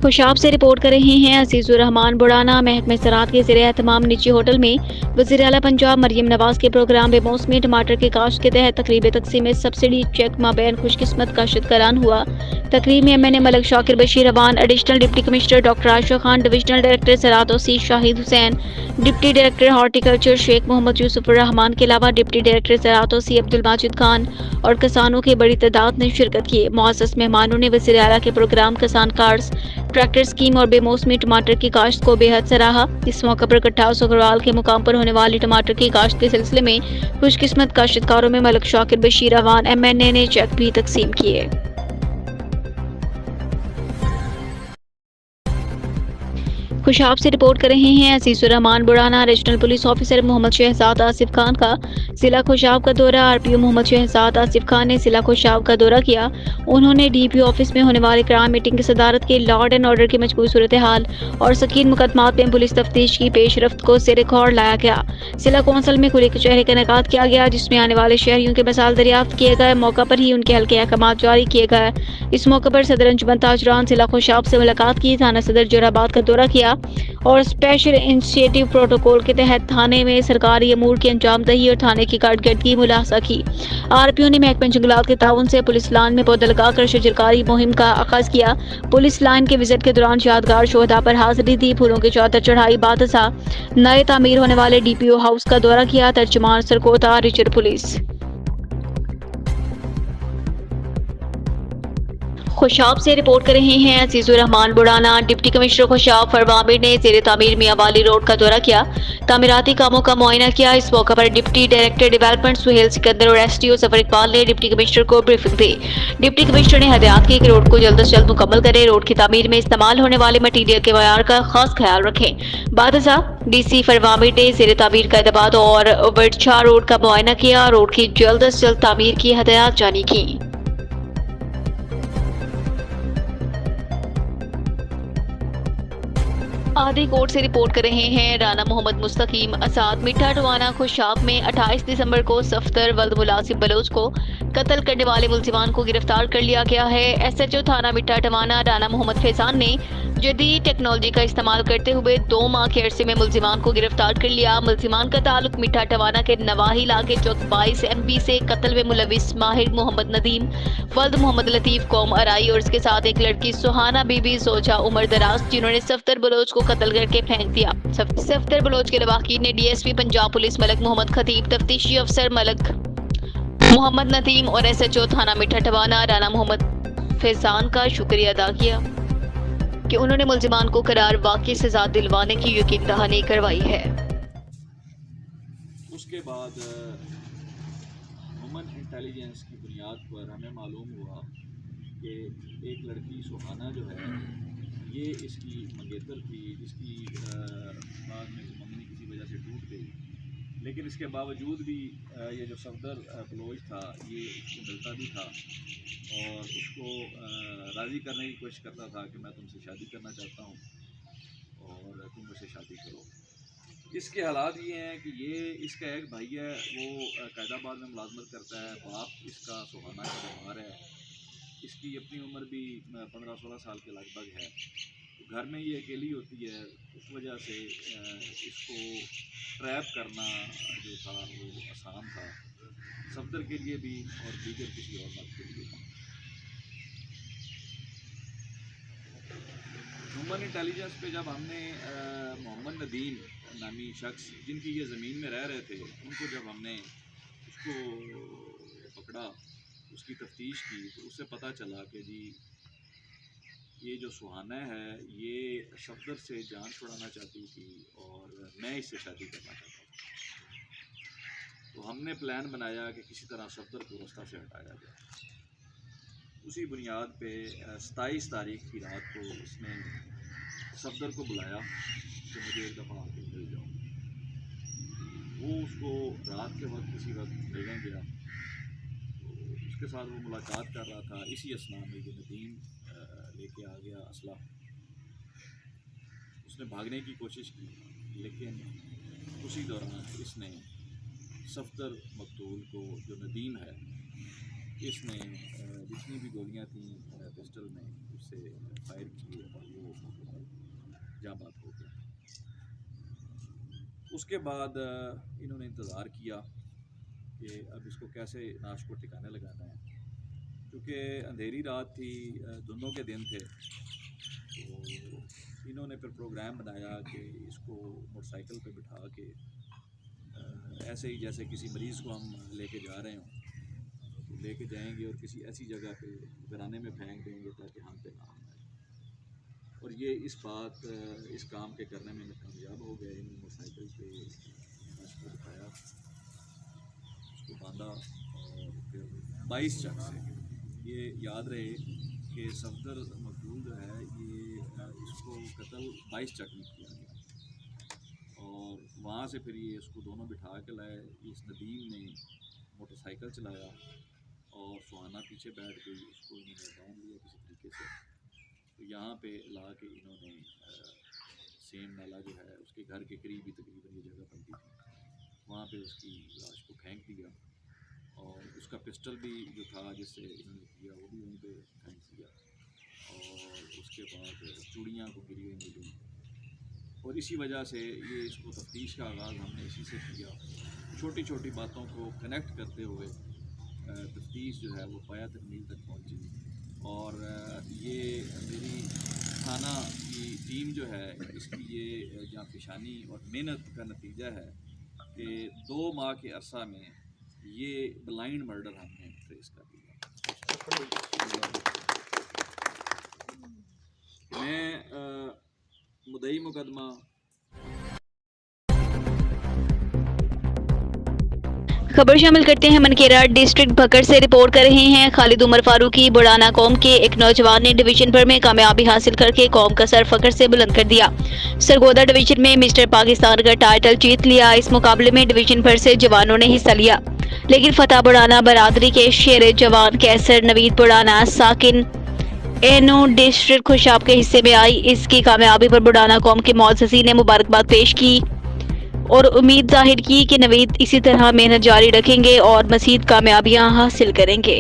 खुशाब से रिपोर्ट कर रहे हैं अजीजुर रहमान बुढ़ाना। महकमे ज़राअत के ज़ेरे एहतमाम निजी होटल में वज़ीर आला पंजाब मरियम नवाज के प्रोग्राम बेमौसमी टमाटर की काश्त के तहत तकरीब तकसीम सब्सिडी चेक माबैन खुशकिस्मत काश्तकारान हुआ। तकरीब में MNA Malak Shakir Bashir Awan, additional deputy commissioner doctor Asha Khan, divisional director ज़राअत सी Shahid Hussain, deputy director horticulture Sheikh Mohammad Yusuf Rahman के अलावा डिप्टी डायरेक्टर ज़राअत सी अब्दुल माजिद खान और किसानों की बड़ी तादाद ने शिरकत की। मुअज़्ज़ज़ मेहमानों ने वज़ीर आला के प्रोग्राम किसान कार्ड्स, ट्रैक्टर स्कीम और बेमौसमी टमाटर की काश्त को बेहद सराहा। इस मौके पर कट्ठाउस अग्रवाल के मुकाम पर होने वाली टमाटर की काश्त के सिलसिले में खुशकिस्मत काश्तकारों में मलक शाकिर बशीर अवान MNA ने चेक भी तकसीम किए। खुशाब से रिपोर्ट कर रहे हैं Azizur Rehman Budhana. Regional police officer Mohammad Shahzad Asif Khan का जिला खुशाब का दौरा। RPO मोहम्मद शहजाद आसिफ खान ने जिला खुशाब का दौरा किया। उन्होंने DPO ऑफिस में होने वाली क्राइम मीटिंग की सदारत की। लॉ एंड ऑर्डर की मजबूत सूरत हाल और संगीन मुकदमात में पुलिस तफ्तीश की पेशरफ्त को सिर रिकॉर्ड लाया गया। जिला कौंसल में खुली कचहरी का इनेकाद किया गया, जिसमें आने वाले शहरियों के मसाइल दरियाफ्त किए गए। मौका पर ही उनके हल्के अहकाम जारी किए गए। इस मौके पर सदर अंजुमन ताजरान जिला खुशाब से मुलाकात की, थाना सदर जोराबाद का दौरा किया और स्पेशल इनिशिएटिव प्रोटोकॉल के तहत थाने में सरकारी अमूर की अंजामदही और थाने की कारकर्दगी मुलाहजा की। RPO ने महकमे जंगलात के ताउन से पुलिस लाइन में पौधा लगाकर शजरकारी मुहिम का आगाज किया। पुलिस लाइन के विजिट के दौरान यादगार शोहदा पर हाजिरी दी, फूलों की चादर चढ़ाई। बादशाह नए तामीर होने वाले DPO हाउस का दौरा किया। तर्जुमान सरकोता रिचर पुलिस। खुशाब से रिपोर्ट कर रहे हैं अजीजुर रहमान बुढ़ाना। डिप्टी कमिश्नर खुशाब फरवामिर ने ज़ेरे तामीर मियांवाली रोड का दौरा किया, तामीराती कामों का मुआयना किया। इस मौके पर deputy director development Suhail Sikandar और SDO जफर इकबाल ने डिप्टी कमिश्नर को ब्रीफिंग दी। डिप्टी कमिश्नर ने हदायत की कि रोड को जल्द से जल्द मुकम्मल करें। रोड की तामीर में इस्तेमाल होने वाले मटीरियल के मयार का खास ख्याल रखें। बादशाह DC फरवामिर ने ज़ेरे तामीर कैदाबाद और वर्डछा रोड का मुआयना किया। रोड की जल्द से जल्द तामीर की हदायत जारी की। आदि कोट से रिपोर्ट कर रहे हैं राना मोहम्मद मुस्तकीम आजाद। मिठा टवाना खुशाब में 28 दिसंबर को सफ्तर वल्द मुलाजिम बलोच को कत्ल करने वाले मुल्जिमान को गिरफ्तार कर लिया गया है। SHO थाना मिठा टवाना राना मोहम्मद फैजान ने जदीद टेक्नोलॉजी का इस्तेमाल करते हुए 2 माह के अरसे में मुल्जिमान को गिरफ्तार कर लिया। मुल्जिमान का ताल्लुक मिठा टवाना के नवाही इलाके चौक 22 MB से कत्ल में मुलविस माहिर मोहम्मद नदीम वल्द मोहम्मद लतीफ कौम अराई और इसके साथ एक लड़की सुहाना बीबी जोजा उमर दराज, जिन्होंने सफ्तर बलोच को कत्ल करके फेंक दिया। सफ्तर बलोच के लवाकिन ने DSP पंजाब पुलिस मलक मोहम्मद खतीब, तफ्तीशी अफसर मलक मोहम्मद नदीम और SHO थाना मिठा टवाना राना मोहम्मद फैजान का शुक्रिया अदा किया कि उन्होंने मुल्जिमान को करार वाकई सजा दिलवाने की यकीन दहानी करवाई है। उसके बाद ह्यूमन इंटेलिजेंस की बुनियाद पर हमें मालूम हुआ कि एक लड़की सुहाना जो है ये इसकी मंगेतर थी, जिसकी बाद में मंगनी किसी वजह से टूट गई। लेकिन इसके बावजूद भी ये जो सफदर बलोच था ये उसको मिलता भी था और उसको राज़ी करने की कोशिश करता था कि मैं तुमसे शादी करना चाहता हूँ और तुम मुझसे शादी करो। इसके हालात ये हैं कि ये इसका एक भाई है, वो कैदाबाद में मुलाजमत करता है। बाप इसका सुहाना का बीमार है, इसकी अपनी उम्र भी 15-16 साल के लगभग है। तो घर में ये अकेली होती है, उस वजह से इसको ट्रैप करना जो था वो आसान था सफदर के लिए भी और दीगर किसी और बात के लिए भी। ह्यूमन इंटेलिजेंस पे जब हमने मोहम्मद नदीम नामी शख्स जिनकी ये ज़मीन में रह रहे थे उनको जब हमने उसको पकड़ा, उसकी तफ्तीश की, तो उससे पता चला कि जी ये जो सुहाना है ये सफदर से जान छुड़ाना चाहती थी और मैं इससे शादी करना चाहता था। तो हमने प्लान बनाया कि किसी तरह सफदर को रास्ता से हटाया जाए। उसी बुनियाद पे 27 तारीख की रात को उसने सफदर को बुलाया कि मुझे एक दफ़ा आके मिल जाओ। वो उसको रात के वक्त किसी वक्त मिलने गया, तो उसके साथ वो मुलाकात कर रहा था। इसी असना में ये नदीम लेके आ गया असला। उसने भागने की कोशिश की, लेकिन उसी दौरान इसने सफदर मकतूल को, जो नदीम है, इसने जितनी भी गोलियां थी पिस्टल में उससे फायर किए और वो जाँ बात हो गया। उसके बाद इन्होंने इंतज़ार किया कि अब इसको कैसे नाश को ठिकाने लगाना है, क्योंकि अंधेरी रात थी, दोनों के दिन थे। तो इन्होंने फिर प्रोग्राम बनाया कि इसको मोटरसाइकिल पे बिठा के ऐसे ही जैसे किसी मरीज़ को हम लेके जा रहे हों, तो लेके जाएंगे और किसी ऐसी जगह पे घराने में फेंक देंगे ताकि हम पे ना आए। और ये इस काम के करने में कामयाब हो गए। इन्होंने मोटरसाइकिल पे उसको बिठाया, उसको बांधा और फिर 22 चक से, ये याद रहे कि सफदर मकबूल जो है ये इसको कत्ल 22 चक में किया गया। और वहाँ से फिर ये इसको दोनों बिठा के लाए। इस नदीम ने मोटरसाइकिल चलाया और सुहाना पीछे बैठ गई, उसको इन्होंने बांध लिया किसी तरीके से। तो यहाँ पे ला के इन्होंने सेम नाला जो है उसके घर के करीब ही तकरीबन ये जगह बनती थी, वहाँ पे उसकी लाश को फेंक दिया और उसका पिस्टल भी जो था जिससे इन्होंने किया वो भी वहीं पे फेंक दिया। और उसके बाद चूड़ियाँ को गिरी हुई मिली और इसी वजह से ये इसको तफ्तीश का आगाज़ हमने इसी से किया। छोटी छोटी बातों को कनेक्ट करते हुए तफ्तीश जो है वो पाया तकमील तक पहुँची। और ये मेरी थाना की टीम जो है इसकी ये जांफिशानी और मेहनत का नतीजा है कि 2 माह के अरसा में ये ब्लाइंड मर्डर हमने ट्रेस कर दिया। मैं मुद्दई मुकदमा खबर शामिल करते हैं। मनकेरा डिस्ट्रिक्ट भक्कड़ से रिपोर्ट कर रहे हैं खालिद उमर फारूकी। बुढ़ाना कौम के एक नौजवान ने डिवीजन भर में कामयाबी हासिल करके कौम का सर फख्र से बुलंद कर दिया। सरगोदा डिवीजन में मिस्टर पाकिस्तान का टाइटल जीत लिया। इस मुकाबले में डिवीजन भर से जवानों ने हिस्सा लिया, लेकिन फतेह बुढ़ाना बरादरी के शेर जवान कैसर नवीद बुढ़ाना साकिन एनो डिस्ट्रिक्ट खुशाब के हिस्से में आई। इसकी कामयाबी पर बुढ़ाना कौम के मौजूदी ने मुबारकबाद पेश की और उम्मीद जाहिर की कि नवीद इसी तरह मेहनत जारी रखेंगे और मज़ीद कामयाबियां हासिल करेंगे।